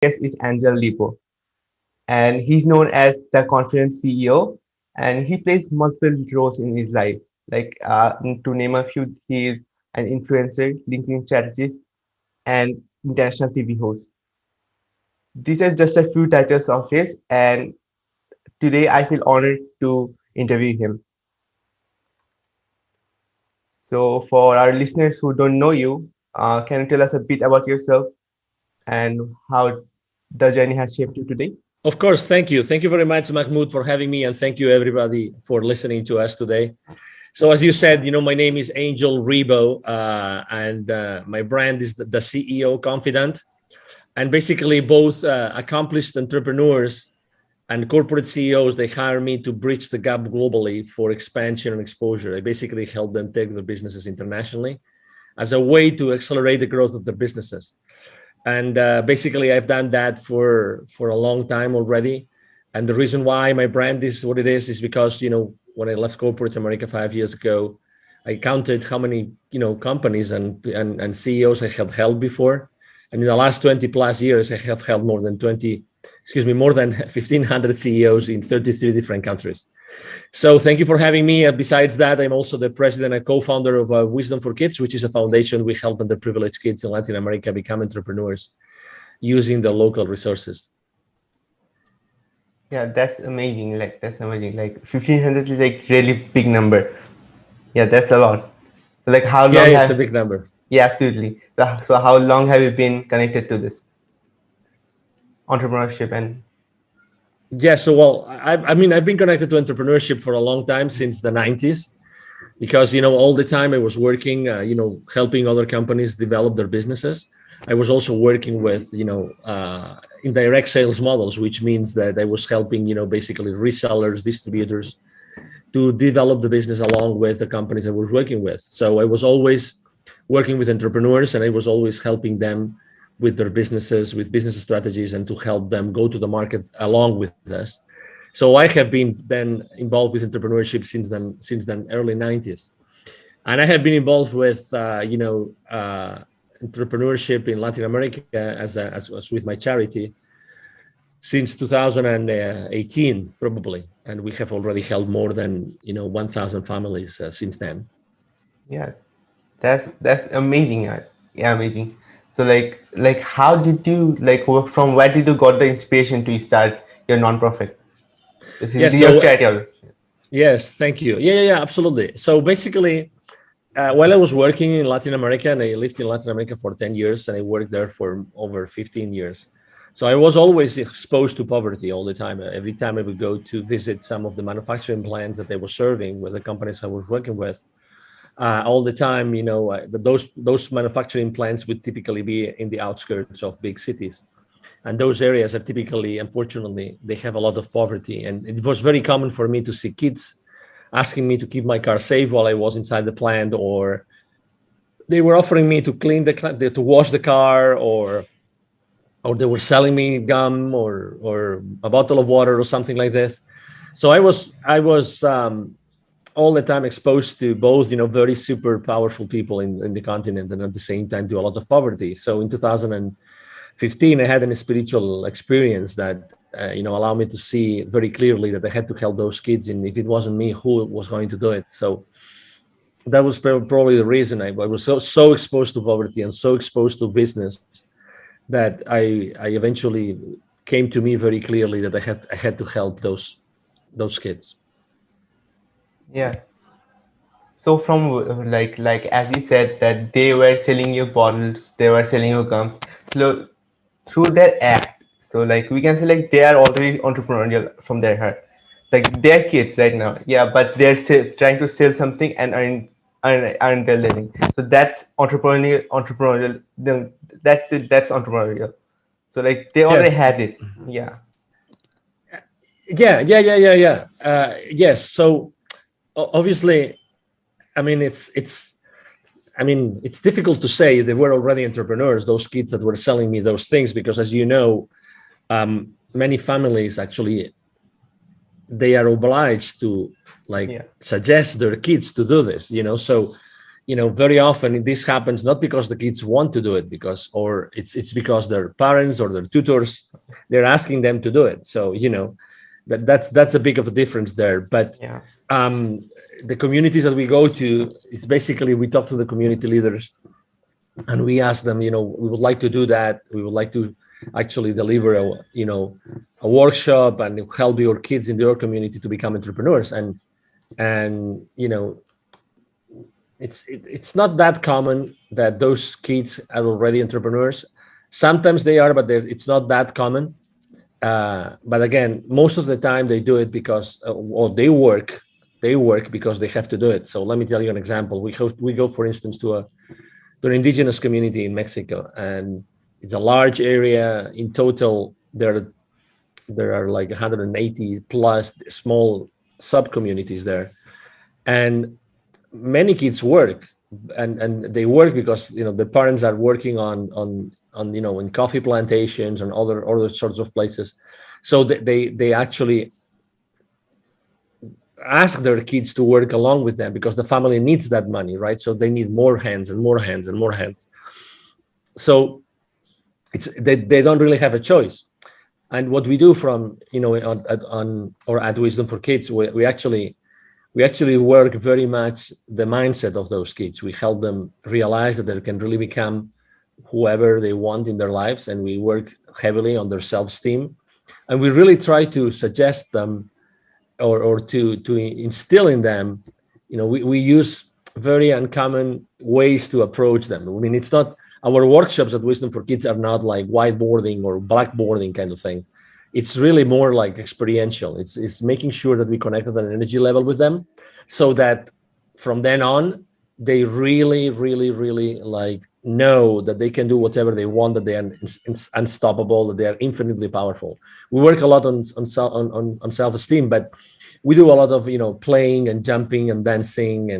guest is Angel Ribo, and he's known as the Confident CEO, and he plays multiple roles in his life. To name a few, he is an influencer, LinkedIn strategist, and international TV host. These are just a few titles of his, and today I feel honored to interview him. So, for our listeners who don't know you, can you tell us a bit about yourself and how the journey has shaped you today? Of course, thank you. Thank you very much, Mahmoud, for having me, and thank you everybody for listening to us today. So, as you said, my name is Angel Ribo, and my brand is the CEO Confidant. And basically, both accomplished entrepreneurs and corporate CEOs, they hire me to bridge the gap globally for expansion and exposure. I basically help them take their businesses internationally as a way to accelerate the growth of their businesses. And basically, I've done that for a long time already. And the reason why my brand is what it is because, when I left corporate America 5 years ago, I counted how many, companies and CEOs I had held before. And in the last 20 plus years, I have held more than 1,500 CEOs in 33 different countries. So thank you for having me. Besides that, I'm also the president and co-founder of Wisdom for Kids, which is a foundation we help underprivileged kids in Latin America become entrepreneurs using the local resources. Yeah, that's amazing. That's amazing. 1,500 is really big number. Yeah, that's a lot. How Yeah, long it's a have? big number. Yeah, absolutely. So how long have you been connected to this entrepreneurship and? Yeah, so well, I've been connected to entrepreneurship for a long time, since the 90s, because, all the time I was working, helping other companies develop their businesses. I was also working with, indirect sales models, which means that I was helping, basically resellers, distributors to develop the business along with the companies I was working with. So I was always working with entrepreneurs, and I was always helping them with their businesses, with business strategies, and to help them go to the market along with us. So I have been then involved with entrepreneurship since then early 90s. And I have been involved with, entrepreneurship in Latin America as with my charity since 2018, probably. And we have already helped more than, 1,000 families since then. Yeah, that's amazing. Yeah, amazing. So how did you from where did you got the inspiration to start your nonprofit? This Yeah, is your so charity. yes, thank you. Yeah, absolutely. So basically, while I was working in Latin America, and I lived in Latin America for 10 years, and I worked there for over 15 years. So I was always exposed to poverty all the time. Every time I would go to visit some of the manufacturing plants that they were serving with the companies I was working with, all the time, those manufacturing plants would typically be in the outskirts of big cities. And those areas are typically, unfortunately, they have a lot of poverty. And it was very common for me to see kids asking me to keep my car safe while I was inside the plant, or they were offering me to clean to wash the car, or they were selling me gum or a bottle of water or something like this. So I was all the time exposed to both, very super powerful people in the continent, and at the same time to a lot of poverty. So in 2015, I had a spiritual experience that allowed me to see very clearly that I had to help those kids, and if it wasn't me, who was going to do it? So that was probably the reason I was so exposed to poverty and so exposed to business that I eventually came to me very clearly that I had to help those kids. Yeah. So from as you said that they were selling you bottles, they were selling you gums. So through their act, so we can say they are already entrepreneurial from their heart. They're kids right now, yeah, but they're still trying to sell something and earn their living. So that's entrepreneurial. Then that's it. That's entrepreneurial. So they already Yes. had it. Yeah. Yeah. Yes. So obviously, I mean, it's difficult to say they were already entrepreneurs, those kids that were selling me those things, because as you know, many families actually, they are obliged to Yeah. suggest their kids to do this, so very often this happens not because the kids want to do it, because or it's because their parents or their tutors, they're asking them to do it. So that's a big of a difference there. But Yeah. um, the communities that we go to, it's basically we talk to the community leaders and we ask them, we would like to do that. We would like to actually deliver a workshop and help your kids in your community to become entrepreneurs. And it's not that common that those kids are already entrepreneurs. Sometimes they are, but it's not that common. But again, most of the time they do it because, or they work because they have to do it. So let me tell you an example. We go, for instance, to an indigenous community in Mexico, and it's a large area. In total, there are like 180 plus small sub communities there, and many kids work, and they work because their parents are working on in coffee plantations and other sorts of places. So they actually ask their kids to work along with them because the family needs that money, right? So they need more hands and more hands and more hands. So they don't really have a choice. And what we do from on or at Wisdom for Kids, we actually work very much the mindset of those kids. We help them realize that they can really become whoever they want in their lives, and we work heavily on their self-esteem. And we really try to suggest them, or to instill in them. We use very uncommon ways to approach them. I mean, it's not, our workshops at Wisdom for Kids are not like whiteboarding or blackboarding kind of thing. It's really more like experiential. It's making sure that we connect at an energy level with them, so that from then on they really, really, really like know that they can do whatever they want, that they are unstoppable, that they are infinitely powerful. We work a lot on self-esteem, but we do a lot of playing and jumping and dancing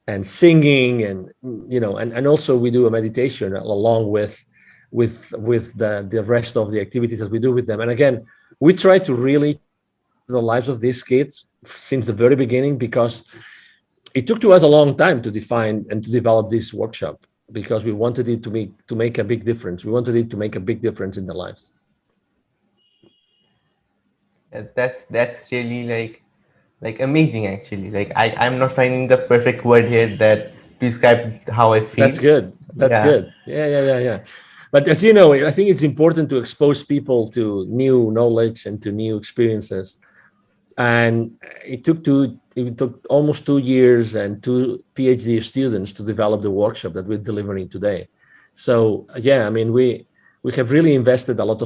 and singing, and also we do a meditation along with the rest of the activities that we do with them. And again, we try to really change the lives of these kids since the very beginning, because it took to us a long time to define and to develop this workshop, because we wanted it to make a big difference. We wanted it to make a big difference in their lives. That's really like amazing actually. Like I'm not finding the perfect word here that to describe how I That's feel. good. That's Yeah. good. Yeah, yeah, yeah, yeah. But as you know, I think it's important to expose people to new knowledge and to new experiences. And it took almost 2 years and two PhD students to develop the workshop that we're delivering today. So yeah, I mean, we have really invested a lot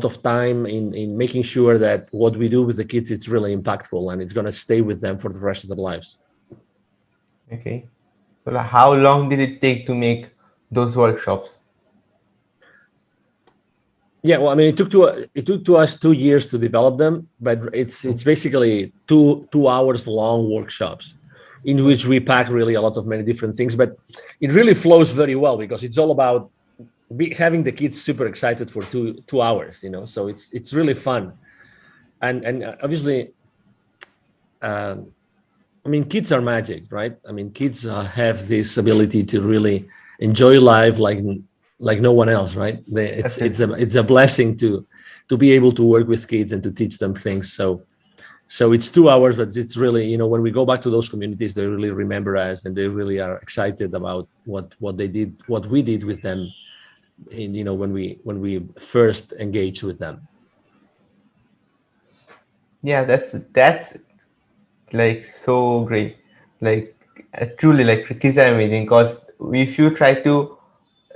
of time in making sure that what we do with the kids is really impactful and it's going to stay with them for the rest of their lives. Okay. So like, how long did it take to make those workshops? Yeah, well, I mean, it took to us 2 years to develop them, but it's basically two hours long workshops in which we pack really a lot of many different things. But it really flows very well because it's all about having the kids super excited for two hours. So it's really fun, and obviously, um, I mean, kids are magic, right? I mean, kids have this ability to really enjoy life like no one else, right? It's a blessing to be able to work with kids and to teach them things. So it's 2 hours, but it's really, when we go back to those communities, they really remember us and they really are excited about what they did, what we did with them, in when we first engaged with them. Yeah, that's like so great. Like truly, like kids are amazing because if you try to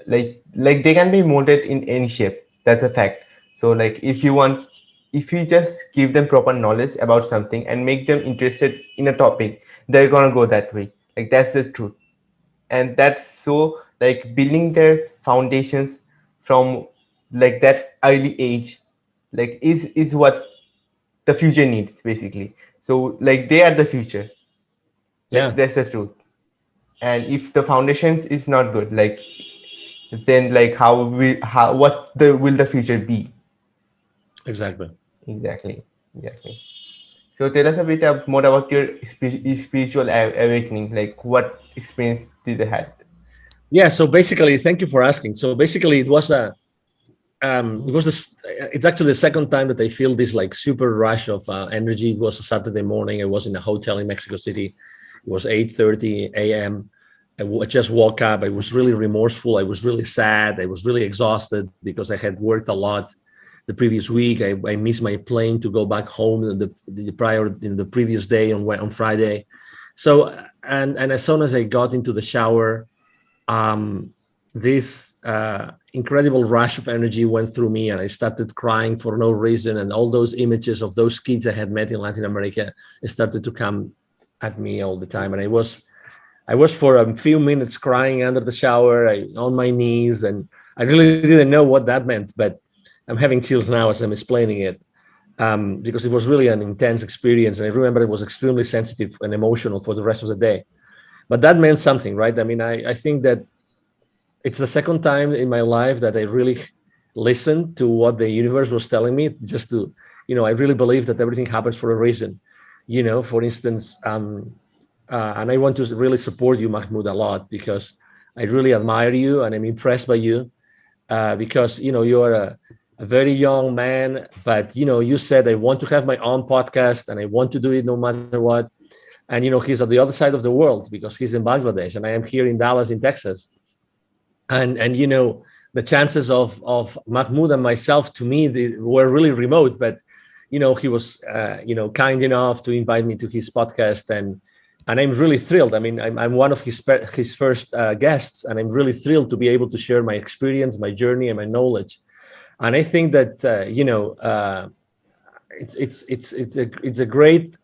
like they can be molded in any shape. That's a fact. So like if you just give them proper knowledge about something and make them interested in a topic, they're gonna go that way. Like that's the truth. And that's so like building their foundations from like that early age like is what the future needs basically. So like they are the future. Yeah, That's the truth. And if the foundations is not good, like then like how what the will the future be? exactly. Exactly. Exactly. So tell us a bit more about your spiritual awakening. Like what experience did you had? Yeah. So basically, thank you for asking. So basically, it was this. It's actually the second time that I feel this like super rush of energy. It was a Saturday morning. I was in a hotel in Mexico City. It was 8:30 a.m. I just woke up. I was really remorseful. I was really sad. I was really exhausted because I had worked a lot the previous week. I missed my plane to go back home the previous day on Friday. So and as soon as I got into the shower, um, this incredible rush of energy went through me, and I started crying for no reason. And all those images of those kids I had met in Latin America started to come at me all the time. And I was for a few minutes crying under the shower, on my knees, and I really didn't know what that meant. But I'm having chills now as I'm explaining it, because it was really an intense experience, and I remember it was extremely sensitive and emotional for the rest of the day. But that meant something, right? I mean, I think that it's the second time in my life that I really listened to what the universe was telling me. Just to, I really believe that everything happens for a reason. For instance, and I want to really support you, Mahmoud, a lot, because I really admire you and I'm impressed by you, because you are a very young man, but you said I want to have my own podcast and I want to do it no matter what. And he's at the other side of the world because he's in Bangladesh and I am here in Dallas, in Texas. And the chances of Mahmoud and myself, to me, they were really remote. But he was kind enough to invite me to his podcast, and I'm really thrilled. I mean, I'm one of his first guests, and I'm really thrilled to be able to share my experience, my journey, and my knowledge. And I think that it's a great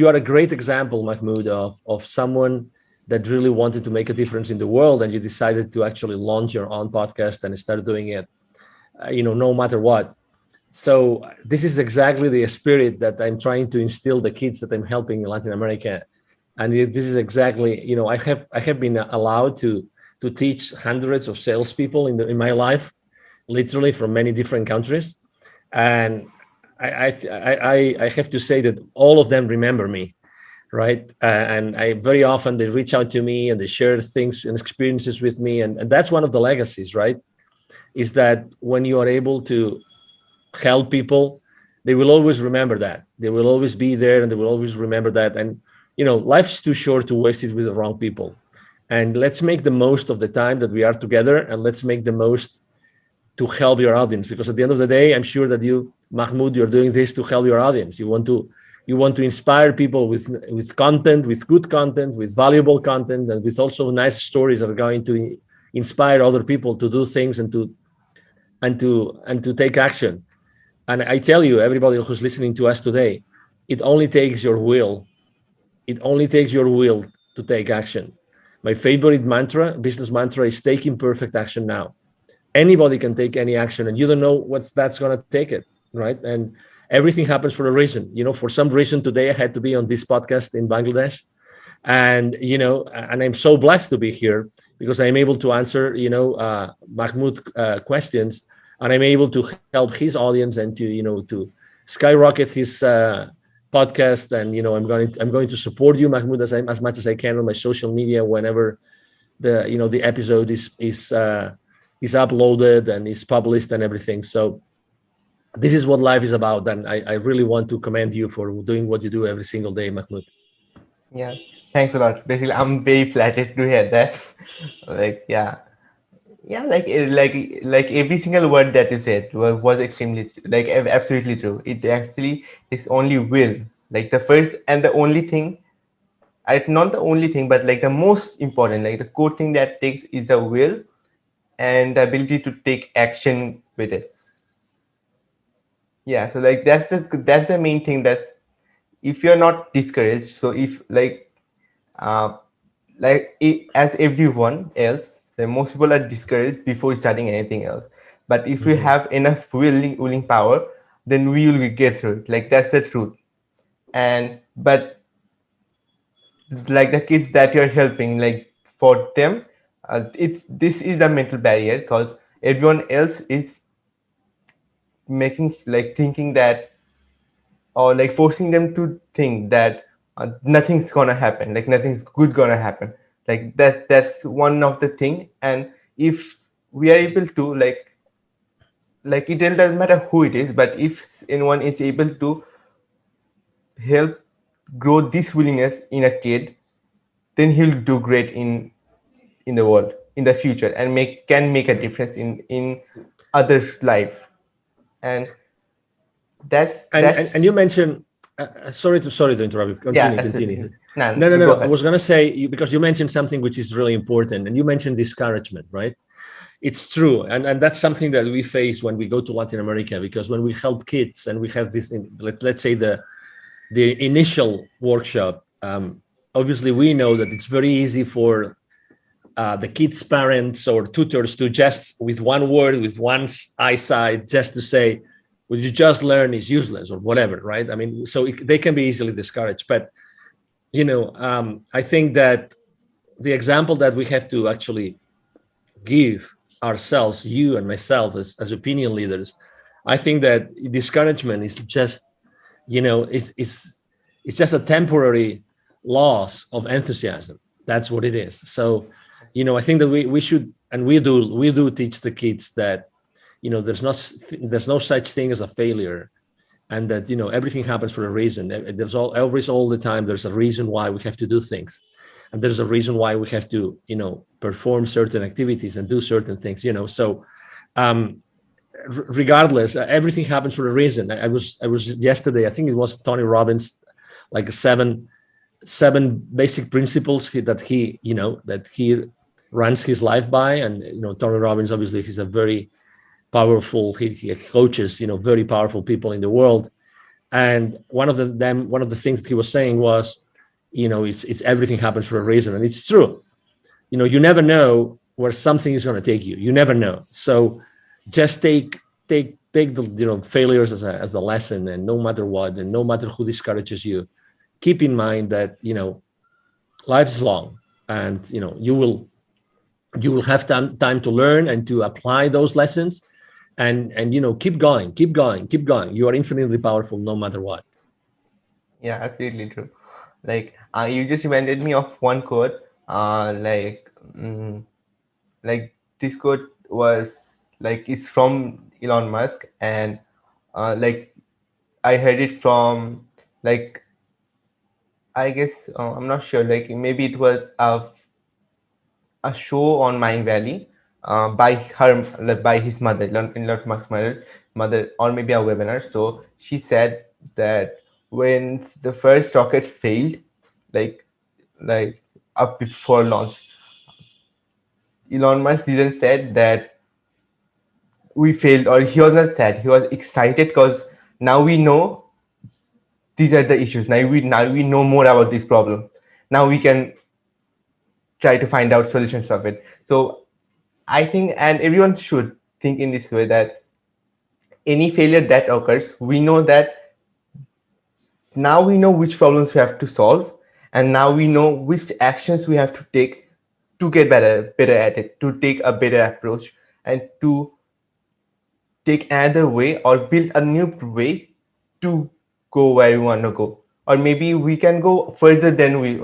you are a great example, Mahmoud, of someone that really wanted to make a difference in the world, and you decided to actually launch your own podcast and start doing it, no matter what. So this is exactly the spirit that I'm trying to instill the kids that I'm helping in Latin America, and this is exactly, I have been allowed to teach hundreds of salespeople in my life, literally from many different countries, and I have to say that all of them remember me, right? And I very often they reach out to me and they share things and experiences with me, and that's one of the legacies, right? Is that when you are able to help people, they will always remember that. They will always be there, and they will always remember that. And life's too short to waste it with the wrong people. And let's make the most of the time that we are together, and let's make the most to help your audience, because at the end of the day, I'm sure that you, Mahmoud, you're doing this to help your audience. You want to inspire people with content, with good content, with valuable content, and with also nice stories that are going to inspire other people to do things and to take action. And I tell you, everybody who's listening to us today, it only takes your will. It only takes your will to take action. My favorite business mantra, is taking perfect action now. Anybody can take any action, and you don't know what's that's going to take it, right? And everything happens for a reason. For some reason today I had to be on this podcast in Bangladesh, and I'm so blessed to be here because I'm able to answer Mahmoud questions, and I'm able to help his audience and to skyrocket his podcast. And I'm going to support you, Mahmoud, as much as I can on my social media whenever the episode is uploaded and is published and everything. So this is what life is about, and I really want to commend you for doing what you do every single day, Mahmoud. Yeah, thanks a lot. Basically, I'm very flattered to hear that. Like, yeah, yeah, like every single word that you said was extremely like absolutely true. It actually is only will, like the first and the only thing. Not the only thing, but like the most important, like the core thing that takes is the will and the ability to take action with it. Yeah, so like that's the main thing. That's if you're not discouraged. So if uh, as everyone else, so most people are discouraged before starting anything else. But if we Mhm. have enough willing power, then we will get through it. Like that's the truth. And but like the kids that you're helping, like for them, it's this is the mental barrier because everyone else is making like thinking that or like forcing them to think that nothing's gonna happen, like nothing's good gonna happen. Like that's one of the thing. And if we are able to like it doesn't matter who it is, but if anyone is able to help grow this willingness in a kid, then he'll do great in the world in the future, and make a difference in others life. And And you that's mentioned, sorry to interrupt you. yeah, Continue, absolutely. continue. Yes. Nah, No, no, go no. I ahead. was gonna say because you mentioned something which is really important, and you mentioned discouragement, right? It's true, and that's something that we face when we go to Latin America, because when we help kids and we have this, let's say the initial workshop, obviously we know that it's very easy for the kids' parents or tutors to just with one word, with one eyesight, just to say, "What you just learn is useless" or whatever, right? I mean, so they can be easily discouraged. But I think that the example that we have to actually give ourselves, you and myself, as opinion leaders, I think that discouragement is just, it's just a temporary loss of enthusiasm. That's what it is. So, I think that we should, and we do teach the kids that, there's no such thing as a failure, and that everything happens for a reason. There's all the time there's a reason why we have to do things, and there's a reason why we have to perform certain activities and do certain things. So um regardless, everything happens for a reason. I was yesterday, I think it was Tony Robbins, like seven basic principles that he runs his life by. And Tony Robbins, obviously, he's a very powerful, he coaches very powerful people in the world. And one of the things that he was saying was, it's everything happens for a reason, and it's true. You never know where something is going to take you. You never know. So just take the failures as a lesson, and no matter what, and no matter who discourages you, keep in mind that life is long, and you will have time to learn and to apply those lessons, and keep going, keep going, keep going. You are infinitely powerful no matter what. Yeah, absolutely true. Like you just reminded me of one quote. Like this quote was like is from Elon Musk, and like I heard it from like I guess I'm not sure. Like maybe it was a show on Mind Valley by her like, by his mother, Elon Musk's mother, or maybe a webinar. So she said that when the first rocket failed, like like up before launch, Elon Musk didn't said that we failed, or he was not sad. He was excited because now we know these are the issues. Now we know more about this problem. Now we can try to find out solutions of it. So I think, and everyone should think in this way, that any failure that occurs, we know that now we know which problems we have to solve, and now we know which actions we have to take to get better at it, to take a better approach, and to take another way or build a new way to go where we want to go, or maybe we can go further than we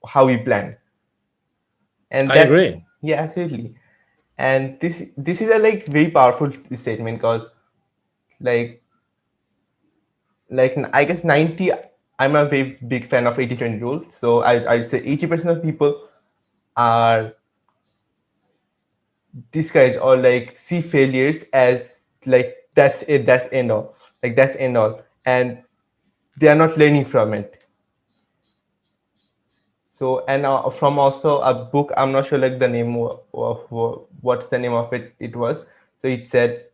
how we planned. And I that, agree. yeah, absolutely. And this is a like very powerful statement, because like I guess 90, I'm a very big fan of 80/20 rule. So I'd say 80% of people are discouraged or like see failures as like that's it, that's end all, like that's end all, and they are not learning from it. So, and from also a book, I'm not sure like the name of what's the name of it, it was. So it said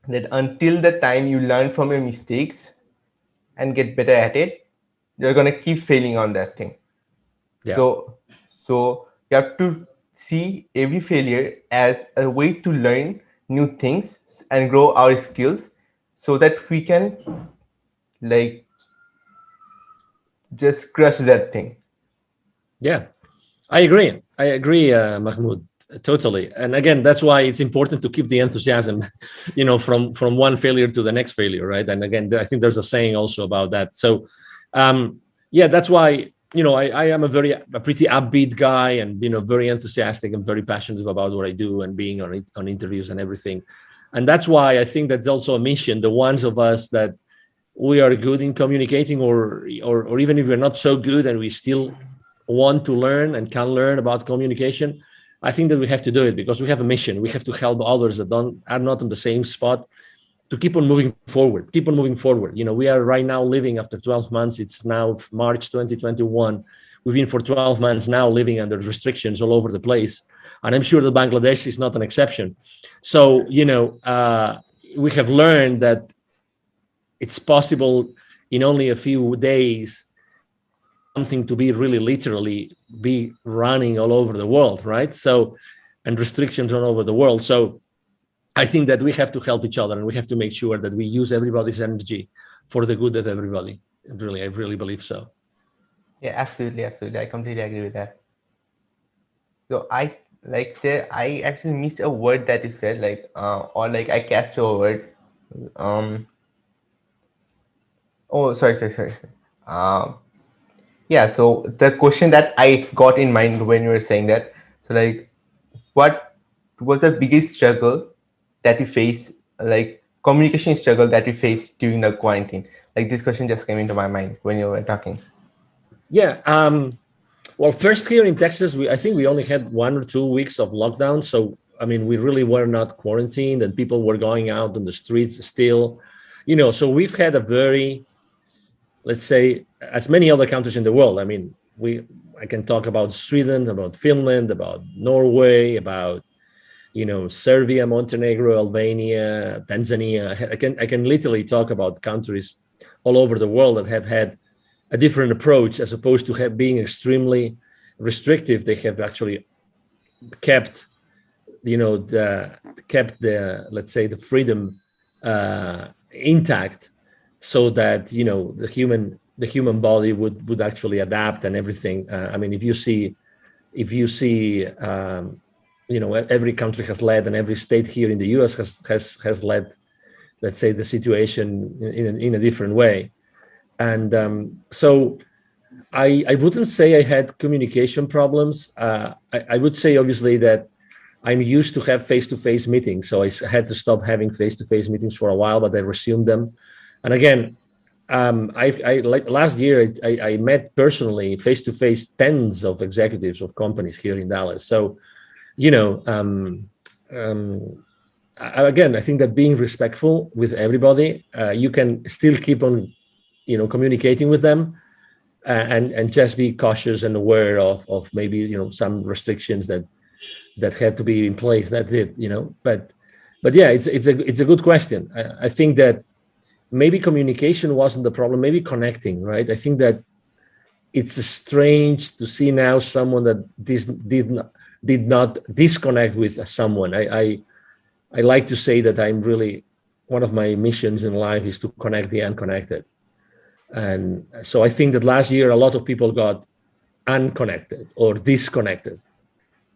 that until the time you learn from your mistakes and get better at it, you're gonna keep failing on that thing. Yeah. So, so you have to see every failure as a way to learn new things and grow our skills, so that we can like just crush that thing. Yeah, I agree. I agree, Mahmoud. Totally. And again, that's why it's important to keep the enthusiasm, from one failure to the next failure, right? And again, I think there's a saying also about that. So, yeah, that's why, I am a pretty upbeat guy, and very enthusiastic and very passionate about what I do, and being on interviews and everything. And that's why I think that's also a mission. The ones of us that we are good in communicating, or even if we're not so good and we still want to learn and can learn about communication, I think that we have to do it because we have a mission. We have to help others that are not on the same spot, to keep on moving forward, keep on moving forward. We are right now living, after 12 months, it's now March 2021. We've been for 12 months now living under restrictions all over the place. And I'm sure that Bangladesh is not an exception. So, we have learned that it's possible in only a few days for something to be really literally be running all over the world, right? So, and restrictions all over the world. So I think that we have to help each other, and we have to make sure that we use everybody's energy for the good of everybody. Really, I really believe so. Yeah, absolutely, absolutely. I completely agree with that. So I actually missed a word that you said, like or like I cast your word. Um oh, sorry. Um yeah, so the question that I got in mind when you were saying that, so like what was the biggest struggle that you face, like communication struggle that you faced during the quarantine? Like this question just came into my mind when you were talking. Yeah. Well, first, here in Texas, I think we only had 1 or 2 weeks of lockdown. So, I mean, we really were not quarantined, and people were going out on the streets still. So we've had a very, let's say, as many other countries in the world. I mean, I can talk about Sweden, about Finland, about Norway, about Serbia, Montenegro, Albania, Tanzania. I can literally talk about countries all over the world that have had a different approach, as opposed to being extremely restrictive. They have actually kept, the, let's say, the freedom intact, so that the human body would actually adapt and everything. I mean, if you see every country has led, and every state here in the US has led, let's say, the situation in a different way. And so I wouldn't say I had communication problems. I would say, obviously, that I'm used to have face-to-face meetings, so I had to stop having face-to-face meetings for a while, but I resumed them. And again, I like last year, I met personally face-to-face tens of executives of companies here in Dallas. So, you know, again, I think that being respectful with everybody, you can still keep on, communicating with them, and just be cautious and aware of maybe some restrictions that had to be in place. That's it. But yeah, it's a good question. I think that maybe communication wasn't the problem. Maybe connecting, right? I think that it's strange to see now someone that did not disconnect with someone. I like to say that I'm really, one of my missions in life is to connect the unconnected. And so I think that last year a lot of people got unconnected or disconnected.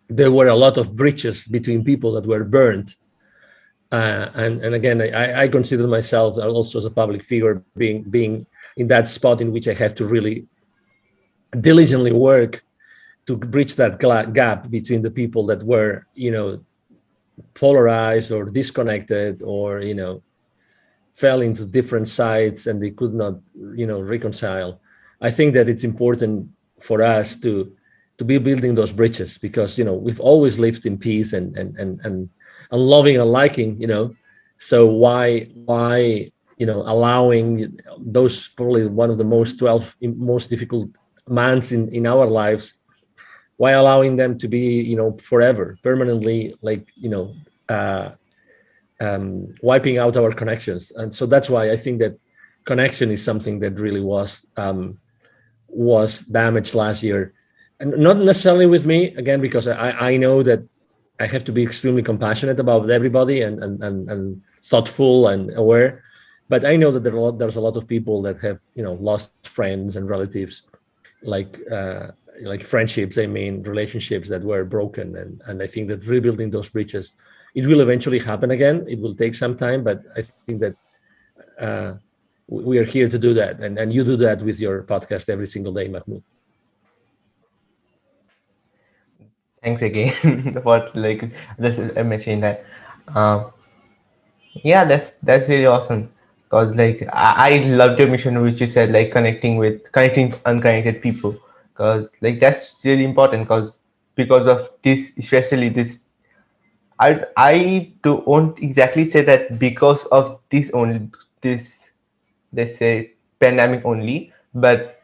There were a lot of bridges between people that were burned. And again, I consider myself also as a public figure being in that spot in which I have to really diligently work to bridge that gap between the people that were, polarized or disconnected, or, fell into different sides and they could not, reconcile. I think that it's important for us to be building those bridges, because, we've always lived in peace and loving and liking, so why allowing those, probably one of the most difficult months in our lives, why allowing them to be, forever, permanently, like, uh, wiping out our connections. And so that's why I think that connection is something that really was damaged last year, and not necessarily with me, again, because I know that I have to be extremely compassionate about everybody, and thoughtful and aware. But I know that there's a lot of people that have, lost friends and relatives, like, like friendships, I mean relationships that were broken, and I think that rebuilding those bridges, it will eventually happen again. It will take some time, but I think that uh, we are here to do that, and you do that with your podcast every single day, Mahmoud. Thanks again for like just mentioning that. Um, yeah, that's really awesome. Cause like I loved your mission, which you said like connecting unconnected people. Cause like that's really important. Cause because of this, especially this, I don't exactly say that because of this only this, let's say, pandemic only, but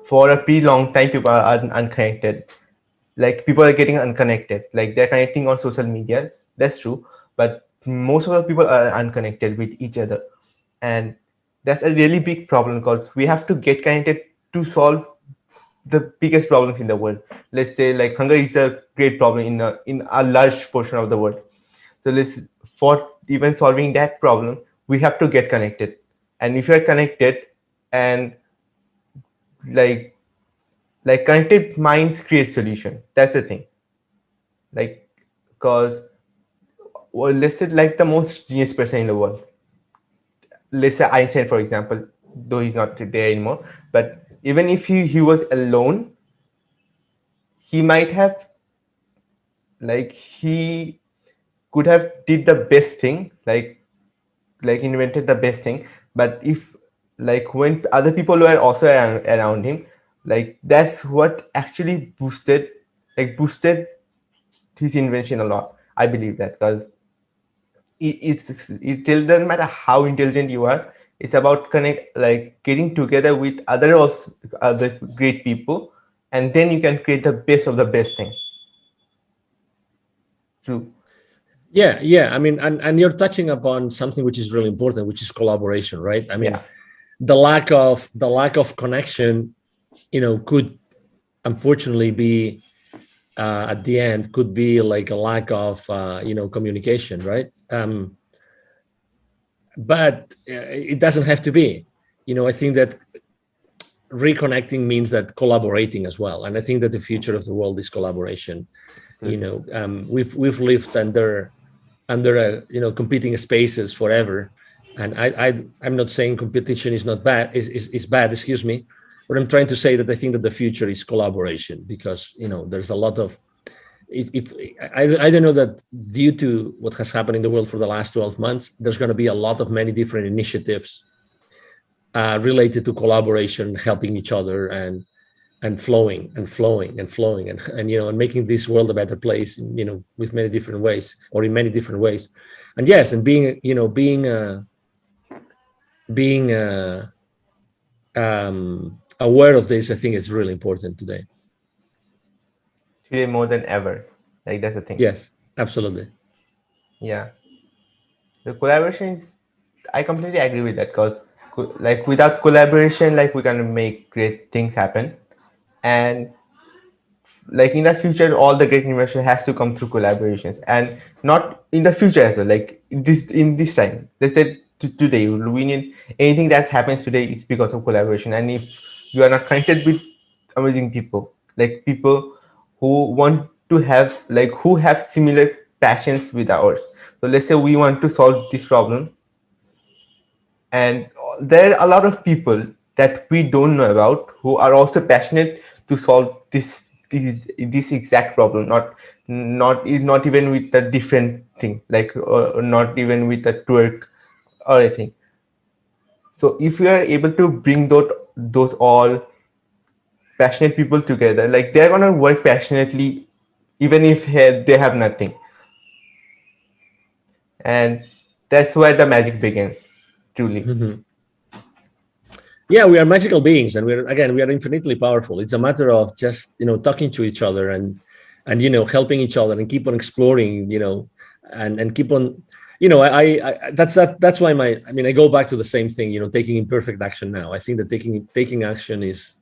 for a pretty long time people are unconnected. Like people are getting unconnected, like they're connecting on social medias, that's true, but most of the people are unconnected with each other. And that's a really big problem because we have to get connected to solve the biggest problems in the world. Let's say like hunger is a great problem in a large portion of the world. So let's, for even solving that problem, we have to get connected. And if you're connected, and like connected minds create solutions, that's the thing. Like, because, well, let's say like the most genius person in the world, let's say Einstein for example, though he's not there anymore, but even if he was alone, he might have, like, he could have did the best thing, like invented the best thing. But if, like, when other people were also around him, like that's what actually boosted his invention a lot. I believe that, because it doesn't matter how intelligent you are. It's about like getting together with other great people, and then you can create the best of the best thing. True. Yeah, yeah. I mean, and you're touching upon something which is really important, which is collaboration, right? I Yeah. mean, the lack of connection, could unfortunately be at the end could be like a lack of communication, right? But it doesn't have to be. I think that reconnecting means that collaborating as well, and I think that the future of the world is collaboration. Absolutely. We've lived under competing spaces forever, and I'm not saying competition is not bad, is bad, excuse me, but I'm trying to say that I think that the future is collaboration, because there's a lot of, if I don't know, that due to what has happened in the world for the last 12 months, there's going to be a lot of many different initiatives related to collaboration, helping each other, and flowing and flowing and flowing, and making this world a better place, with many different ways, or in many different ways. And yes, and being aware of this, I think, is really important today. Today more than ever. Like that's the thing. Yes, absolutely. Yeah. The collaboration is, I completely agree with that, because like without collaboration, like we can make great things happen. And like in the future, all the great innovation has to come through collaborations, and not in the future as well, like in this time, let's say today we need anything that happens today is because of collaboration. And if you are not connected with amazing people, like people who want to have, like who have similar passions with ours, so let's say we want to solve this problem, and there are a lot of people that we don't know about who are also passionate to solve this exact problem, not even with a different thing, like not even with a twerk or anything. So if we are able to bring those all passionate people together, like they're gonna work passionately even if they have nothing. And that's where the magic begins, truly. Mhm. Yeah, we are magical beings, and we are infinitely powerful. It's a matter of just talking to each other, and helping each other, and keep on exploring, and keep on, that's why I go back to the same thing, taking imperfect action now. I think that taking action is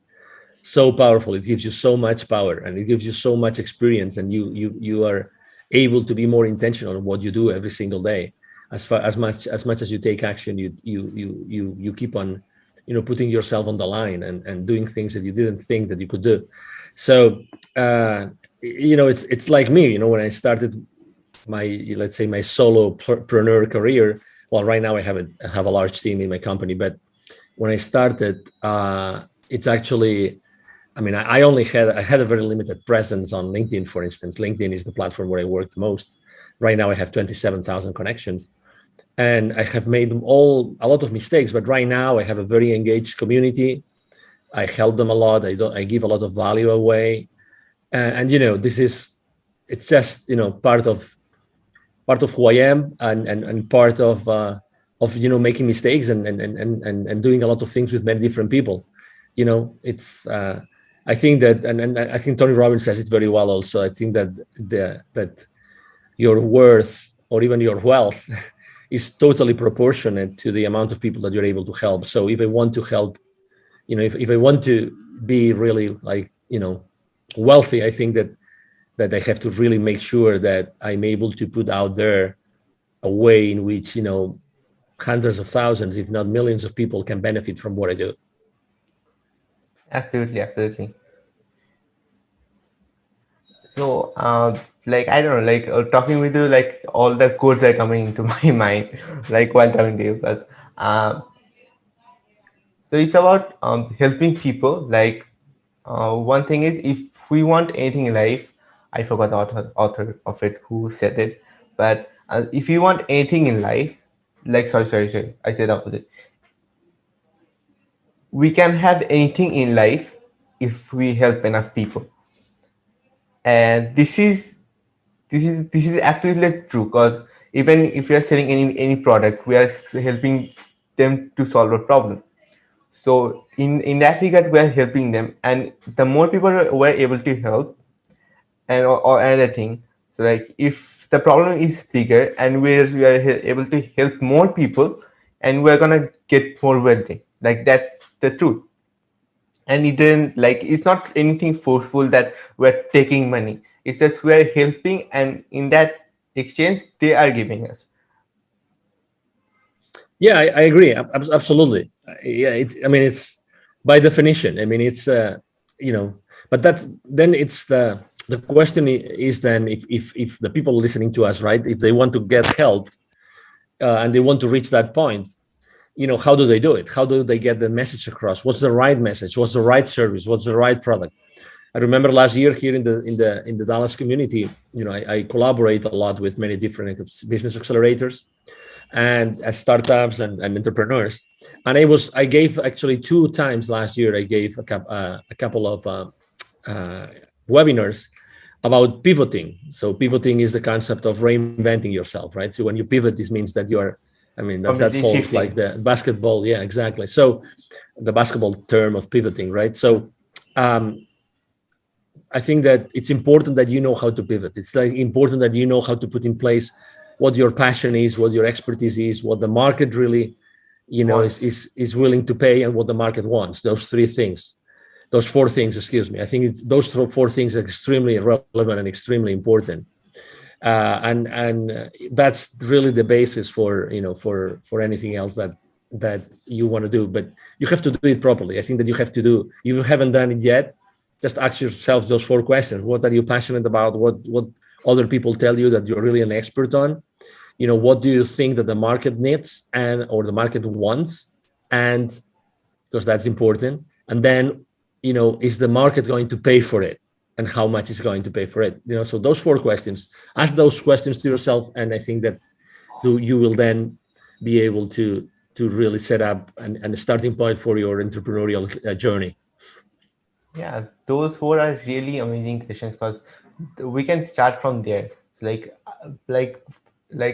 so powerful. It gives you so much power, and it gives you so much experience, and you are able to be more intentional in what you do every single day. As much as you take action, you keep on putting yourself on the line and doing things that you didn't think that you could do. So it's like me, when I started my, let's say, my solopreneur career. Well, right now I have a large team in my company, but when I started, it's actually, I mean, I had a very limited presence on LinkedIn, for instance. LinkedIn is the platform where I work the most. Right now I have 27,000 connections, and I have made a lot of mistakes, but right now I have a very engaged community. I help them a lot. I give a lot of value away. And this is, it's just, part of who I am, and part of making mistakes, and doing a lot of things with many different people. It's I think that, and I think Tony Robbins says it very well also. I think that that your worth, or even your wealth, is totally proportionate to the amount of people that you're able to help. So if I want to help, if I want to be really, like, wealthy, I think that I have to really make sure that I'm able to put out there a way in which, hundreds of thousands, if not millions of people can benefit from what I do. Absolutely, absolutely. So, like, I don't know, like, talking with you, like all the codes are coming into my mind, like while talking to you, because um, so it's about helping people. Like, one thing is, if we want anything in life, I forgot the author of it who said it, but if you want anything in life, like, sorry, I said the opposite. We can have anything in life if we help enough people, and this is absolutely true, because even if we are selling any product, we are helping them to solve a problem. So in that regard, we are helping them, and the more people we're able to help, and or another thing, so like if the problem is bigger and we are able to help more people, and we're gonna get more wealthy, like that's the truth. And it didn't, like, it's not anything forceful that we're taking money. It's just we're helping, and in that exchange they are giving us. Yeah, I agree. Absolutely. Yeah, I mean, it's by definition. I mean, it's you know, but that's then it's the question is then, if the people listening to us, right, if they want to get help, and they want to reach that point, how do they do it? How do they get the message across? What's the right message? What's the right service? What's the right product? I remember last year here in the Dallas community, I collaborate a lot with many different business accelerators and startups and entrepreneurs. And I gave actually 2 times last year. I gave a couple of uh, webinars about pivoting. So pivoting is the concept of reinventing yourself, right? So when you pivot, this means that you're, I mean, that Completely falls like shifting. the basketball. Yeah, exactly. So the basketball term of pivoting, right? So um, I think that it's important that you know how to pivot. It's like important that you know how to put in place what your passion is, what your expertise is, what the market really, Wants. is willing to pay, and what the market wants. Those 3 things, those 4 things, excuse me. I think those 4 things are extremely relevant and extremely important. And that's really the basis for anything else that you want to do. But you have to do it properly. I think that you have to do. If you haven't done it yet, just ask yourself those 4 questions. What are you passionate about? What other people tell you that you're really an expert on? What do you think that the market needs and or the market wants? And because that's important. And then, is the market going to pay for it? And how much is going to pay for it? So those 4 questions, ask those questions to yourself. And I think that you will then be able to really set up a starting point for your entrepreneurial journey. Yeah, those four are really amazing questions, because we can start from there. So like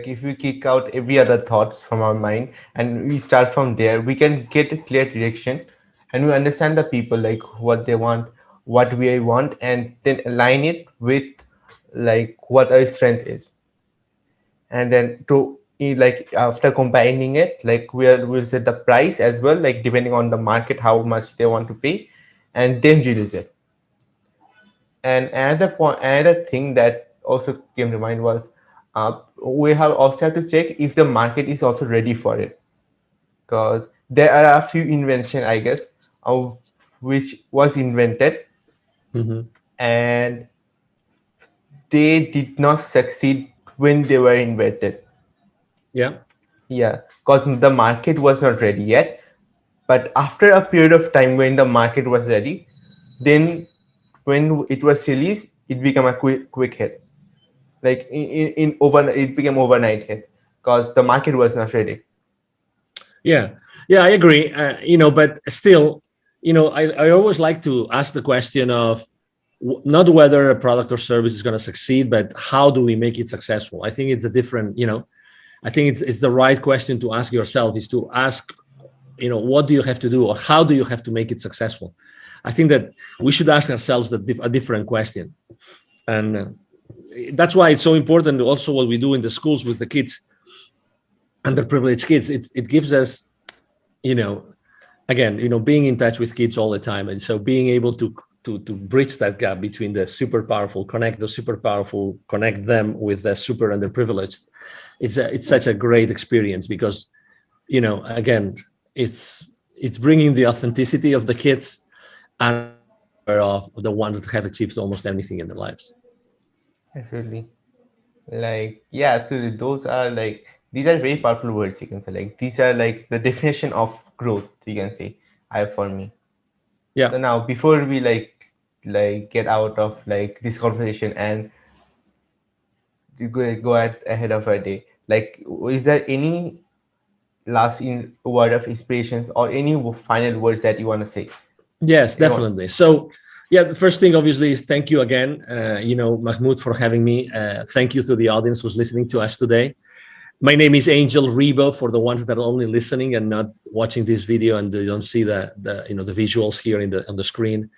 if we kick out every other thoughts from our mind and we start from there, we can get a clear direction, and we understand the people, like what they want, what we want, and then align it with like what our strength is. And then to like after combining it, like we'll set the price as well, like depending on the market how much they want to pay, and then release it. And another thing that also came to mind was we have also have to check if the market is also ready for it, because there are a few invention, I guess, of which was invented Hmm. and they did not succeed when they were invented. Yeah. Yeah, because the market was not ready yet. But after a period of time when the market was ready, then when it was released, it became a quick hit. Like in overnight, it became overnight hit because the market was not ready. Yeah, yeah, I agree. But still, I always like to ask the question of not whether a product or service is going to succeed, but how do we make it successful? I think it's a different, I think it's the right question to ask yourself is to ask, what do you have to do or how do you have to make it successful? I think that we should ask ourselves a different question. And that's why it's so important also what we do in the schools with the kids, underprivileged kids. It gives us, you know, again, being in touch with kids all the time, and so being able to bridge that gap between the super powerful, connect the super powerful, connect them with the super underprivileged. It's such a great experience because, again, it's bringing the authenticity of the kids and also the power of the ones that have achieved almost anything in their lives. Absolutely. Like yeah, absolutely. Those are like these are very powerful words. You can say like these are like the definition of growth. You can say I for me. So Yeah. now before we like get out of like this conversation and to go ahead of our day, like is there any last in word of inspirations or any final words that you want to say? Yes, Anyone? definitely. So, yeah, the first thing obviously is thank you again, Mahmoud, for having me. Thank you to the audience who's listening to us today. My name is Angel Ribo for the ones that are only listening and not watching this video and they don't see the visuals here on the screen.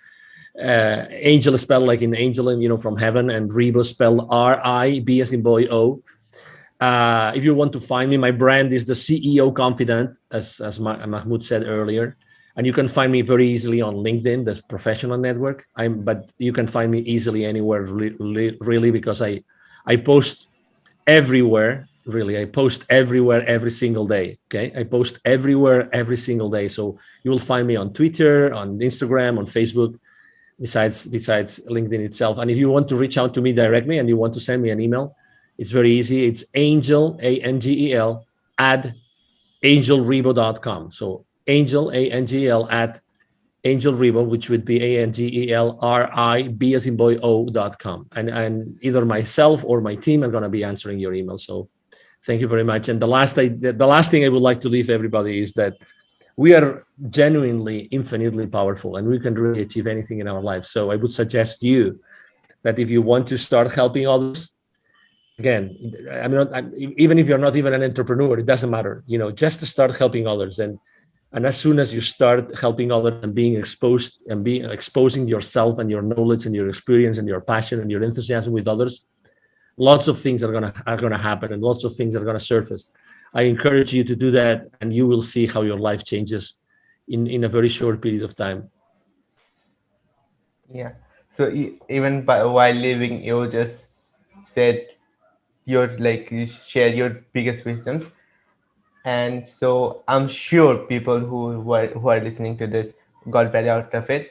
Angel is spelled like in angel, and from heaven, and Ribo spelled R-I-B as in boy O. If you want to find me, my brand is the CEO Confidant, as Mahmoud said earlier, and you can find me very easily on LinkedIn, the professional network. But you can find me easily anywhere, really, because I post everywhere. Really, I post everywhere every single day. Okay, I post everywhere every single day. So you will find me on Twitter, on Instagram, on Facebook. Besides LinkedIn itself. And if you want to reach out to me directly and you want to send me an email, it's very easy. It's Angel, Angel, at angelribo.com. So Angel, Angel, at angelribo, which would be ANGELRIB as in boy O.com. And either myself or my team are going to be answering your email. So thank you very much. And the last thing I would like to leave everybody is that we are genuinely infinitely powerful and we can really achieve anything in our lives. So I would suggest you that if you want to start helping others, again, even if you're not even an entrepreneur, it doesn't matter, just to start helping others. And as soon as you start helping others and being exposed and being exposing yourself and your knowledge and your experience and your passion and your enthusiasm with others, lots of things are gonna happen and lots of things are gonna surface. I encourage you to do that, and you will see how your life changes in a very short period of time. Yeah. So even while living, you just said your like you share your biggest wisdom, and so I'm sure people who are listening to this got value out of it.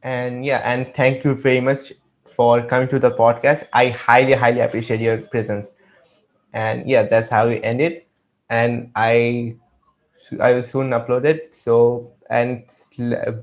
And yeah, and thank you very much for coming to the podcast. I highly appreciate your presence. And yeah, that's how we end it. And I will soon upload it. So and